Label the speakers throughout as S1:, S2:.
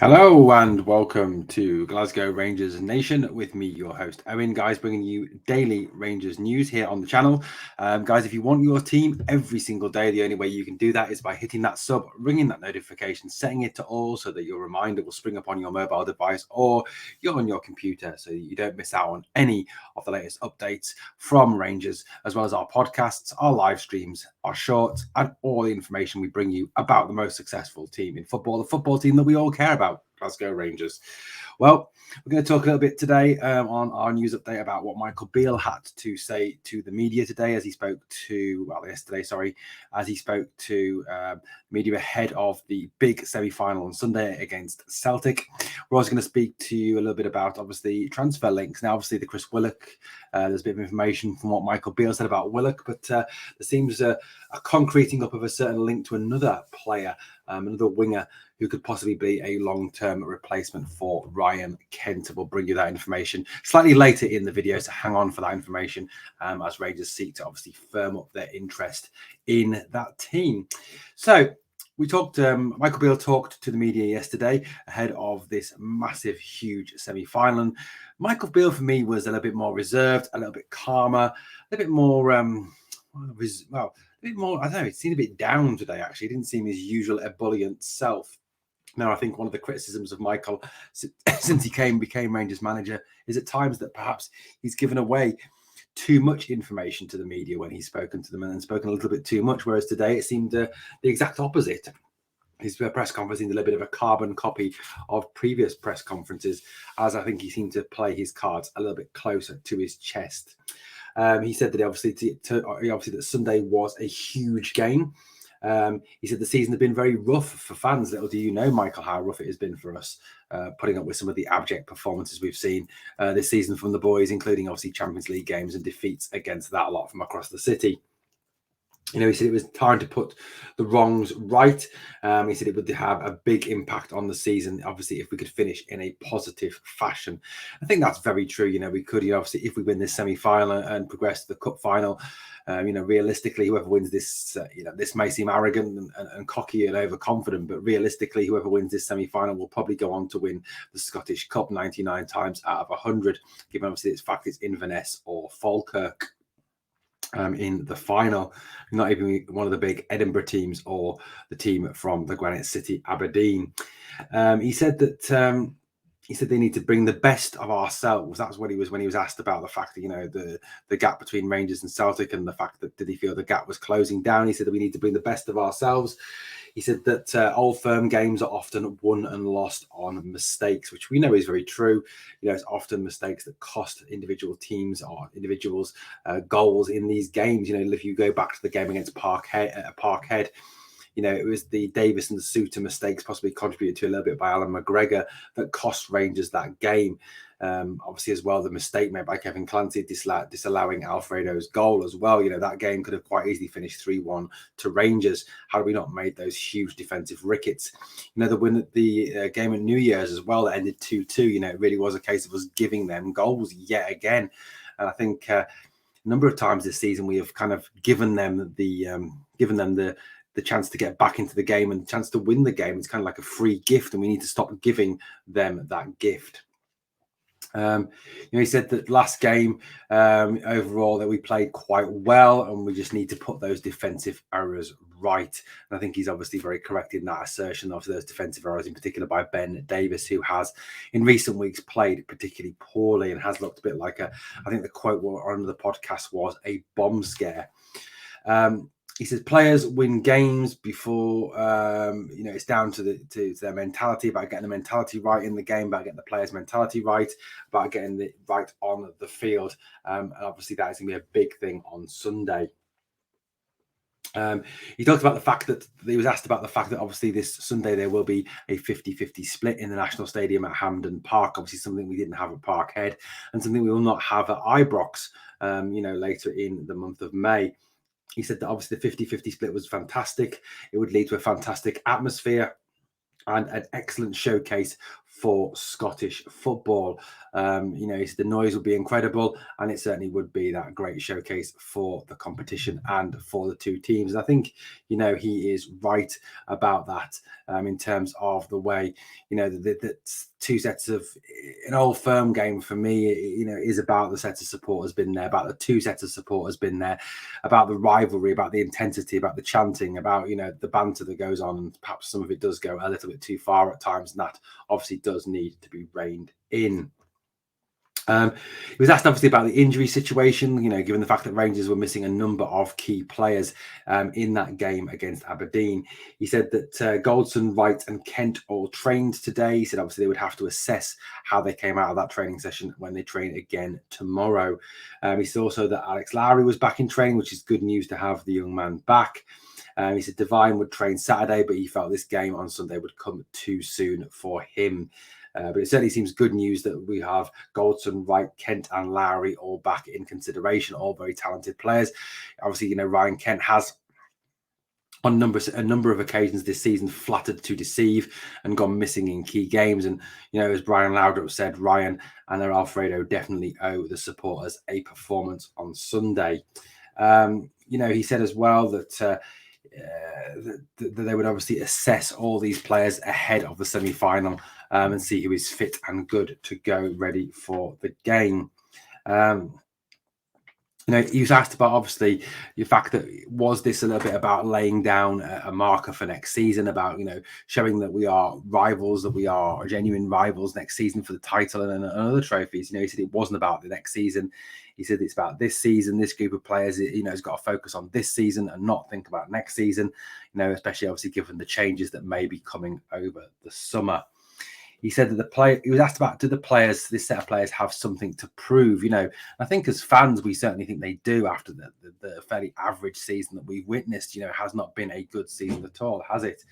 S1: Hello and welcome to Glasgow Rangers Nation with me, your host Owen. Guys, bringing you daily Rangers news here on the channel. Guys, if you want your team every single day, the only way you can do that is by hitting that sub, ringing that notification, setting it to all so that your reminder will spring up on your mobile device or you're on your computer so that you don't miss out on any of the latest updates from Rangers, as well as our podcasts, our live streams, our shorts, and all the information we bring you about the most successful team in football, the football team that we all care about. Glasgow Rangers. Well, we're going to talk a little bit today on our news update about what Michael Beale had to say to the media today as he spoke to, as he spoke to media ahead of the big semi-final on Sunday against Celtic. We're also going to speak to you a little bit about, obviously, transfer links. Now, obviously, the Chris Willock, there's a bit of information from what Michael Beale said about Willock, but there seems a concreting up of a certain link to another player, another winger who could possibly be a long-term replacement for Ryan Kent. We'll bring you that information slightly later in the video, so hang on for that information as Rangers seek to obviously firm up their interest in that team. So we talked, Michael Beale talked to the media yesterday ahead of this massive, huge semi-final. And Michael Beale, for me, was a little bit more reserved, a little bit calmer, a little bit more, a bit more, I don't know, it seemed a bit down today, actually. It didn't seem his usual ebullient self. Now, I think one of the criticisms of Michael since he became Rangers manager is at times that perhaps he's given away too much information to the media when he's spoken to them and spoken a little bit too much, whereas today it seemed the exact opposite. His press conference seemed a little bit of a carbon copy of previous press conferences, as I think he seemed to play his cards a little bit closer to his chest. He said that obviously that Sunday was a huge game. He said the season had been very rough for fans. Little do you know, Michael, how rough it has been for us, putting up with some of the abject performances we've seen this season from the boys, including obviously Champions League games and defeats against that lot from across the city. You know, he said it was time to put the wrongs right. He said it would have a big impact on the season, obviously, if we could finish in a positive fashion. I think that's very true. You know, we could, obviously, if we win this semi-final and progress to the cup final, realistically, whoever wins this, this may seem arrogant and cocky and overconfident, but realistically, whoever wins this semi-final will probably go on to win the Scottish Cup 99 times out of 100, given obviously its fact it's Inverness or Falkirk. In the final, not even one of the big Edinburgh teams or the team from the Granite City, Aberdeen. He said that they need to bring the best of ourselves. That's what he was when he was asked about the fact that the gap between Rangers and Celtic and the fact that did he feel the gap was closing down. He said that we need to bring the best of ourselves. He said that Old Firm games are often won and lost on mistakes, which we know is very true. It's often mistakes that cost individual teams or individuals goals in these games. If you go back to the game against Parkhead, it was the Davis and the Suter mistakes possibly contributed to a little bit by Alan McGregor that cost Rangers that game. Obviously, as well, the mistake made by Kevin Clancy disallowing Alfredo's goal as well. That game could have quite easily finished 3-1 to Rangers had we not made those huge defensive rickets. The win at the game at New Year's as well that ended 2-2. It really was a case of us giving them goals yet again. And I think a number of times this season we have kind of given them the chance to get back into the game and the chance to win the game. It's kind of like a free gift, and we need to stop giving them that gift. He said that last game overall that we played quite well, and we just need to put those defensive errors right. And I think he's obviously very correct in that assertion of those defensive errors, in particular by Ben Davis, who has in recent weeks played particularly poorly and has looked a bit like I think the quote on the podcast was a bomb scare. He says players win games before, it's down to their mentality, about getting the mentality right in the game, about getting the players' mentality right, about getting it right on the field. And obviously that is going to be a big thing on Sunday. He talked about the fact that he was asked about the fact that obviously this Sunday there will be a 50-50 split in the National Stadium at Hampden Park. Obviously something we didn't have at Parkhead and something we will not have at Ibrox, later in the month of May. He said that obviously the 50-50 split was fantastic. It would lead to a fantastic atmosphere and an excellent showcase for Scottish football. He said the noise would be incredible, and it certainly would be that great showcase for the competition and for the two teams. And I think, he is right about that in terms of the way, the two sets of an Old Firm game for me, is about the set of support has been there, about the two sets of support has been there, about the rivalry, about the intensity, about the chanting, about, the banter that goes on. And perhaps some of it does go a little bit too far at times, and that obviously does need to be reined in. He was asked obviously about the injury situation, given the fact that Rangers were missing a number of key players in that game against Aberdeen. He said that Goldson, Wright and Kent all trained today. He said obviously they would have to assess how they came out of that training session when they train again tomorrow. He said also that Alex Lowry was back in training, which is good news to have the young man back. He said Devine would train Saturday, but he felt this game on Sunday would come too soon for him. But it certainly seems good news that we have Goldson, Wright, Kent and Lowry all back in consideration, all very talented players. Obviously, Ryan Kent has on a number of occasions this season flattered to deceive and gone missing in key games. And, as Brian Laudrup said, Ryan and Alfredo definitely owe the supporters a performance on Sunday. He said as well that they would obviously assess all these players ahead of the semi-final and see who is fit and good to go ready for the game. He was asked about obviously the fact that was this a little bit about laying down a marker for next season, about showing that we are rivals, that we are genuine rivals next season for the title and other trophies. He said it wasn't about the next season. He said it's about this season. This group of players, has got to focus on this season and not think about next season. Especially obviously given the changes that may be coming over the summer. He said that he was asked about, do the players, this set of players, have something to prove? I think as fans, we certainly think they do after the fairly average season that we've witnessed. Has not been a good season at all, has it?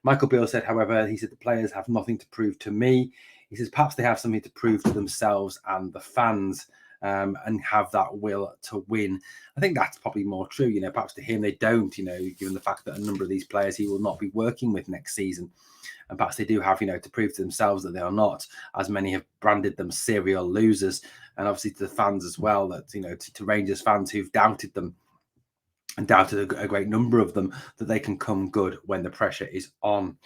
S1: Michael Beale said, however, he said the players have nothing to prove to me. He says perhaps they have something to prove to themselves and the fans. And have that will to win. I think that's probably more true. Perhaps to him they don't, given the fact that a number of these players he will not be working with next season. And perhaps they do have, to prove to themselves that they are not, as many have branded them serial losers. And obviously to the fans as well, that, to Rangers fans who've doubted them and doubted a great number of them, that they can come good when the pressure is on.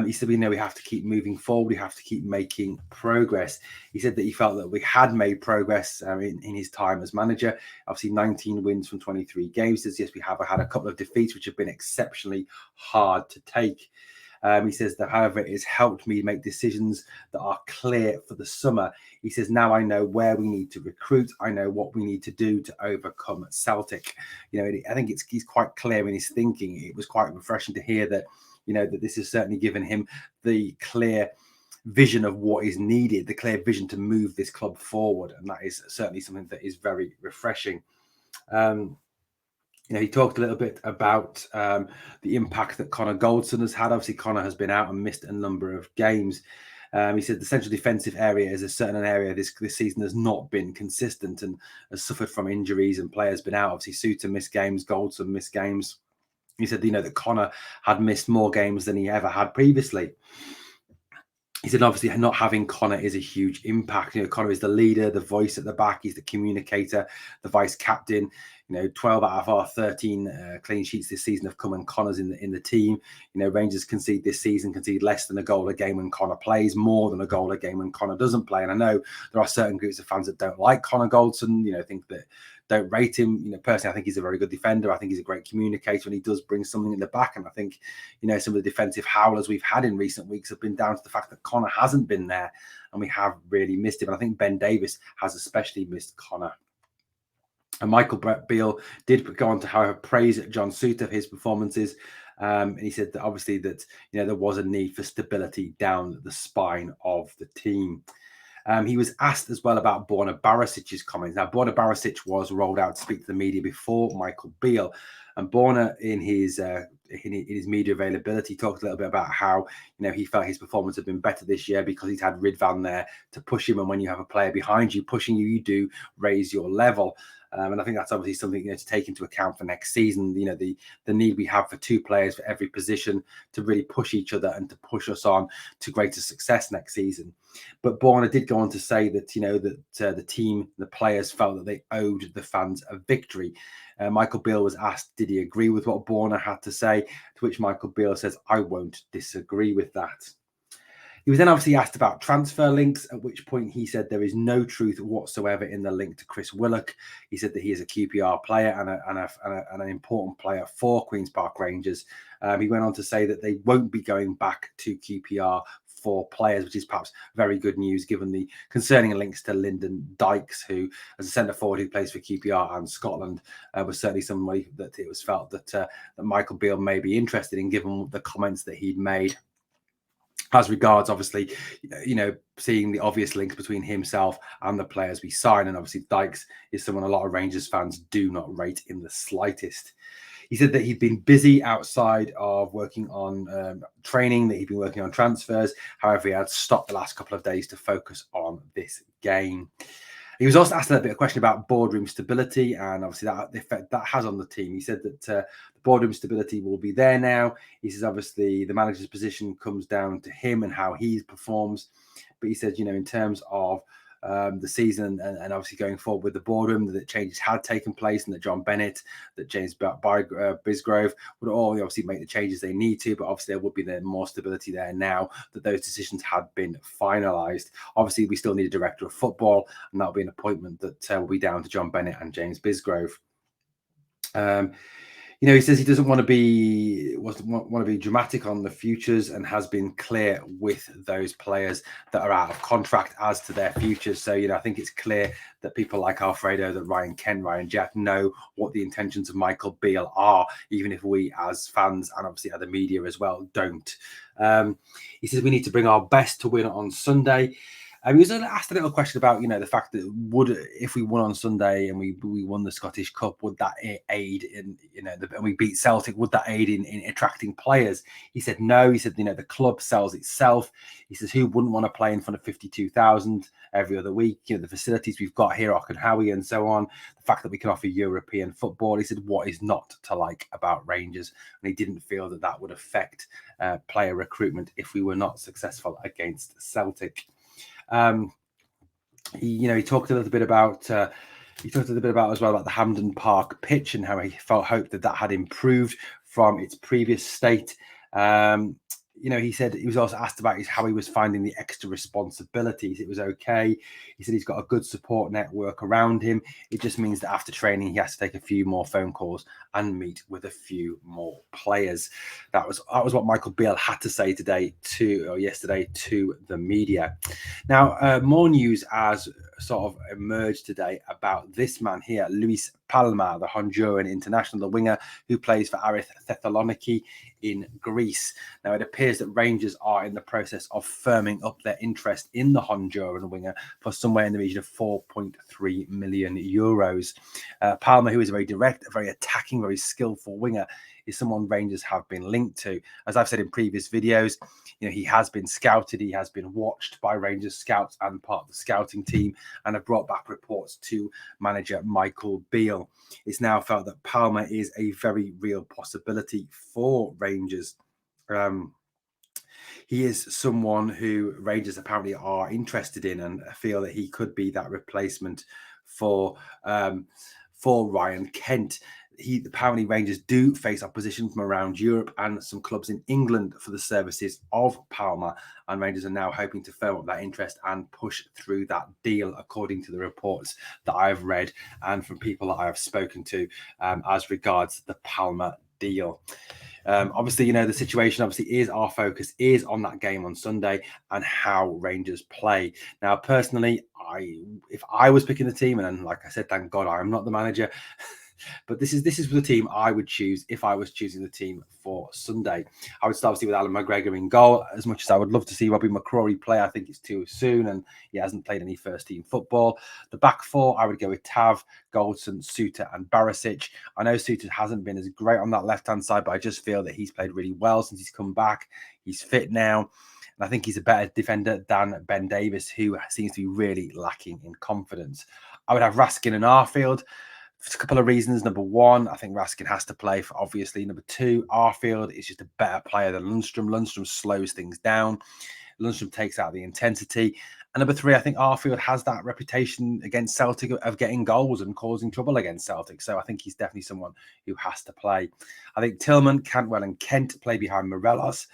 S1: He said, we have to keep moving forward. We have to keep making progress. He said that he felt that we had made progress in his time as manager. Obviously, 19 wins from 23 games. He says, yes, we have had a couple of defeats, which have been exceptionally hard to take. He says that, however, it has helped me make decisions that are clear for the summer. He says, now I know where we need to recruit. I know what we need to do to overcome Celtic. I think he's quite clear in his thinking. It was quite refreshing to hear that, that this has certainly given him the clear vision of what is needed, the clear vision to move this club forward. And that is certainly something that is very refreshing. He talked a little bit about the impact that Connor Goldson has had. Obviously, Connor has been out and missed a number of games. He said the central defensive area is a certain area this season has not been consistent and has suffered from injuries and players been out. Obviously, Suter missed games, Goldson missed games. He said, that Connor had missed more games than he ever had previously. He said, obviously, not having Connor is a huge impact. Connor is the leader, the voice at the back. He's the communicator, the vice captain. 12 out of our 13 clean sheets this season have come when Connor's in the team. Rangers concede less than a goal a game when Connor plays, more than a goal a game when Connor doesn't play. And I know there are certain groups of fans that don't like Connor Goldson, think that don't rate him. Personally, I think he's a very good defender. I think he's a great communicator, and he does bring something in the back. And I think, some of the defensive howlers we've had in recent weeks have been down to the fact that Connor hasn't been there, and we have really missed him. And I think Ben Davis has especially missed Connor. And Michael Beale did go on to, however, praise John Suter for his performances. And he said that obviously that, there was a need for stability down the spine of the team. He was asked as well about Borna Barisic's comments. Now, Borna Barisic was rolled out to speak to the media before Michael Beale. And Borna, in his media availability, talked a little bit about how, he felt his performance had been better this year because he's had Ridvan there to push him. And when you have a player behind you pushing you, you do raise your level. And I think that's obviously something to take into account for next season. The need we have for 2 players for every position to really push each other and to push us on to greater success next season. But Borna did go on to say that the team, the players felt that they owed the fans a victory. Michael Beale was asked, did he agree with what Borna had to say? To which Michael Beale says, I won't disagree with that. He was then obviously asked about transfer links, at which point he said there is no truth whatsoever in the link to Chris Willock. He said that he is a QPR player and an important player for Queen's Park Rangers. He went on to say that they won't be going back to QPR for players, which is perhaps very good news given the concerning links to Lyndon Dykes, who, as a centre forward who plays for QPR and Scotland, was certainly somebody that it was felt that Michael Beale may be interested in, given the comments that he'd made. As regards, obviously, seeing the obvious links between himself and the players we sign. And obviously, Dykes is someone a lot of Rangers fans do not rate in the slightest. He said that he'd been busy outside of working on training, that he'd been working on transfers. However, he had stopped the last couple of days to focus on this game. He was also asked a bit of question about boardroom stability and obviously the effect that has on the team. He said that the boardroom stability will be there now. He says obviously the manager's position comes down to him and how he performs. But he said, in terms of the season and obviously going forward with the boardroom, that changes had taken place and that John Bennett, that James Bisgrove would all obviously make the changes they need to, but obviously there would be more stability there now that those decisions had been finalised. Obviously, we still need a director of football, and that'll be an appointment that will be down to John Bennett and James Bisgrove. He says he doesn't want to be dramatic on the futures and has been clear with those players that are out of contract as to their futures. So, I think it's clear that people like Alfredo, that Ryan Kent, Ryan Jack know what the intentions of Michael Beale are, even if we as fans and obviously other media as well don't. He says we need to bring our best to win on Sunday. He was asked a little question about, the fact that if we won on Sunday and we won the Scottish Cup, would that aid in, and we beat Celtic, would that aid in attracting players? He said no. He said, the club sells itself. He says, who wouldn't want to play in front of 52,000 every other week? The facilities we've got here, Howie and so on, the fact that we can offer European football. He said, what is not to like about Rangers? And he didn't feel that would affect player recruitment if we were not successful against Celtic. He talked a little bit about as well about the Hampden Park pitch and how he hoped that had improved from its previous state. He said he was also asked about how he was finding the extra responsibilities. It was okay. He said he's got a good support network around him. It just means that after training, he has to take a few more phone calls and meet with a few more players. That was what Michael Beale had to say yesterday to the media. Now, more news as sort of emerged today about this man here, Luis Palma, the Honduran international, the winger who plays for Aris Thessaloniki in Greece. Now, it appears that Rangers are in the process of firming up their interest in the Honduran winger for somewhere in the region of 4.3 million euros. Palma, who is a very direct, very attacking, very skillful winger, is someone Rangers have been linked to. As I've said in previous videos, he has been scouted, he has been watched by Rangers scouts and part of the scouting team, and have brought back reports to manager Michael Beale. It's now felt that Palma is a very real possibility for Rangers. He is someone who Rangers apparently are interested in and feel that he could be that replacement for Ryan Kent. Apparently Rangers do face opposition from around Europe and some clubs in England for the services of Palma, and Rangers are now hoping to firm up that interest and push through that deal, according to the reports that I've read and from people that I have spoken to as regards the Palma deal. Obviously, the situation obviously is our focus is on that game on Sunday and how Rangers play. Now, personally, if I was picking the team, and like I said, thank God I'm not the manager, but this is the team I would choose if I was choosing the team for Sunday. I would start obviously with Alan McGregor in goal. As much as I would love to see Robbie McCrory play, I think it's too soon and he hasn't played any first team football. The back four, I would go with Tav, Goldson, Suter and Barisic. I know Suter hasn't been as great on that left-hand side, but I just feel that he's played really well since he's come back. He's fit now. And I think he's a better defender than Ben Davis, who seems to be really lacking in confidence. I would have Raskin and Arfield. a couple of reasons. Number one, I think Raskin has to play for obviously. Number two, Arfield is just a better player than Lundstrom. Lundstrom slows things down. Lundstrom takes out the intensity. And number three, I think Arfield has that reputation against Celtic of getting goals and causing trouble against Celtic. So I think he's definitely someone who has to play. I think Tillman, Cantwell and Kent play behind Morelos.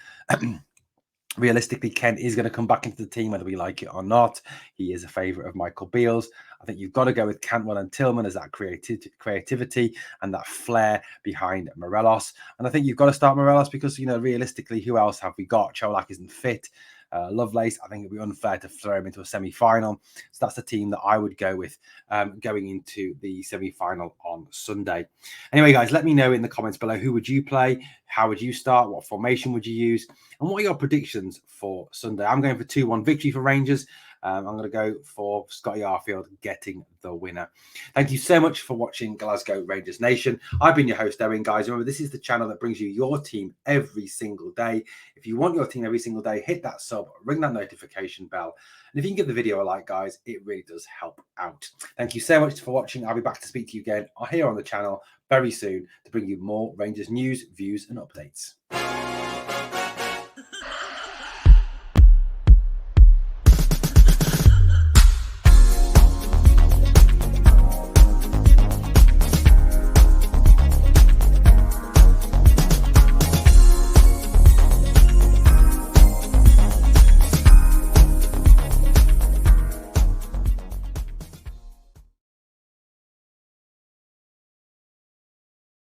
S1: Realistically, Kent is going to come back into the team, whether we like it or not. He is a favourite of Michael Beale's. I think you've got to go with Cantwell and Tillman as that creativity and that flair behind Morelos. And I think you've got to start Morelos because, realistically, who else have we got? Cholak isn't fit. Lovelace, I think it'd be unfair to throw him into a semi-final. So that's the team that I would go with going into the semi-final on Sunday. Anyway, guys, let me know in the comments below, who would you play? How would you start? What formation would you use? And what are your predictions for Sunday? I'm going for 2-1 victory for Rangers. I'm going to go for Scotty Arfield getting the winner. Thank you so much for watching Glasgow Rangers Nation. I've been your host, Owen, guys. Remember, this is the channel that brings you your team every single day. If you want your team every single day, hit that sub, ring that notification bell. And if you can give the video a like, guys, it really does help out. Thank you so much for watching. I'll be back to speak to you again here on the channel very soon to bring you more Rangers news, views, and updates.